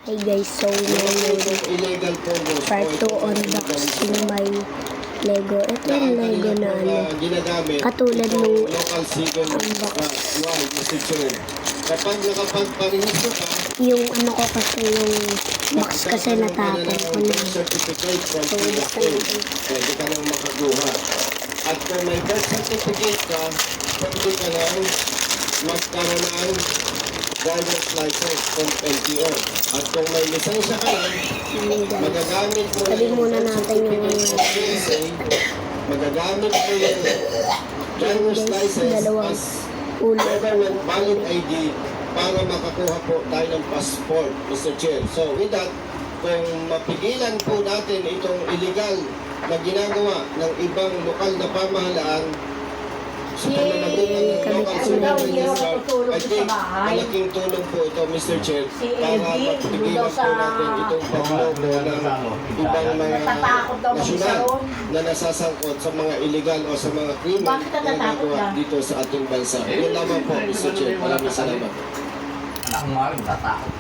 Hey guys, so ngayon part 2 unboxing my Lego. Ito yung Lego na katulad nung unbox. Kapag nakapagparehas ka, yung ano ko kasi yung box kasi natapon ko na. certificate from So, PSA, pwede ka nang makakuha. At kung may birth certificate ka, pwede ka nang magkaroon ng driver's license from LTO. At kung may lisensya ka lang, magagamit mo Sabi muna natin yung PSA, magagamit mo yung driver's license as government valid ID para makakuha po tayo ng passport, Mr. Chair. So with that, kung mapigilan po natin itong illegal na ginagawa ng ibang lokal na pamahalaan sa pamamagitan ng local surveillance guard, I think malaking tulong po ito, Mr. Chair, para mapigilan po natin itong paglobo ng ibang mga nasyonal na nasasangkot sa mga illegal o sa mga krimen na ginagawa dito sa ating bansa. Yun lamang po, Mr. Chair. Maraming salamat. Ang maring tatakot.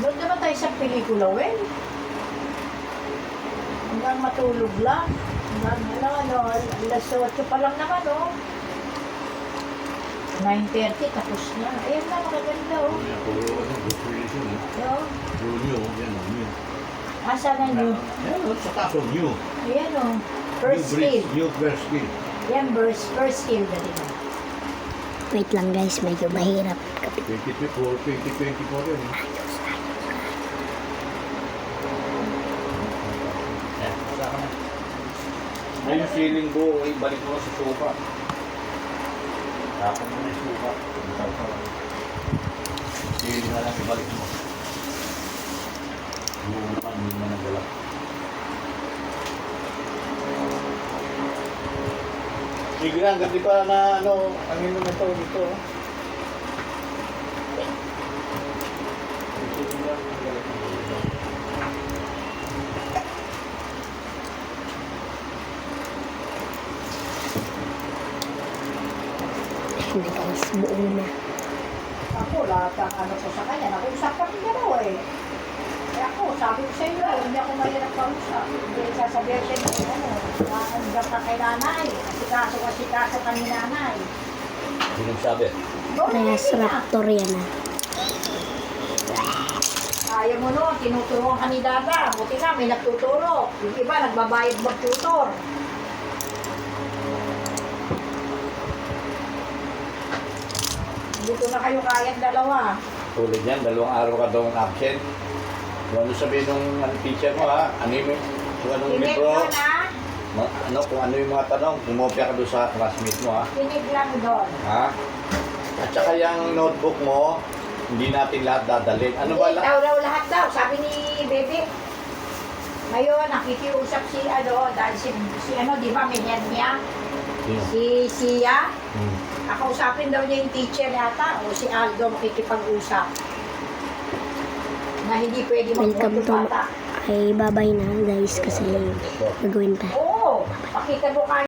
Doon naman tayo sa pelikula, Wen. Hanggang matulog lang. Hanggang alas 8 pa lang naman, oh. 9:30, tapos na. Ayan na, magaganda, oh. Yo. Asa na new? Sa taso, new. Ayan, oh. First skill. New first skill. Yan, first skill dali na. Wait lang guys, medyo mahirap. 2024 yun. Ay, yung ceiling buo, ibalik mo sa sofa. Tapos mo na yung sofa. Ceiling na lang, ibalik mo. Buo naman, hindi mo nagala. Sige lang, ganti pa na ang inom ito dito. Ayun na guys, buo na. Ako, lahat ang ano ko sa kanya, nag-usap kami dalawa, eh. Kaya ako, sabi ko sa inyo, hindi ako mahirap kausap. Hindi sasabihin siya ng nandiyan ka kay nanay. Asikaso ka ni nanay. Sinong sabi? Press Raptor yan ah. Ayaw mo no, tinuturuan ka ni Dada. Buti na, may nagtuturo. Yung iba, nagbabayad mag-tutor. Dito na kayo kayang dalawa. Tulad yan, 2 araw ka daw absent. Kung ano sabihin ng teacher mo ha, ano yung anong Tinig libro, doon, ha? kung ano yung mga tanong, pumopya ka doon sa classmate mo ha. Tinig lang doon. Ha? At saka yung notebook mo, hindi natin lahat dadalhin. Ano ba Hindi, daw lahat daw. Sabi ni Bebe. Ngayon, nakikiusap si dahil si di ba, may head niya? Si Sia. Nakausapin daw niya yung teacher yata o si Aldo makikipag-usap na hindi pwede Welcome mag-vote to yung bata. ay babay na guys kasi gagawin pa. Oo, pakita mo kayo.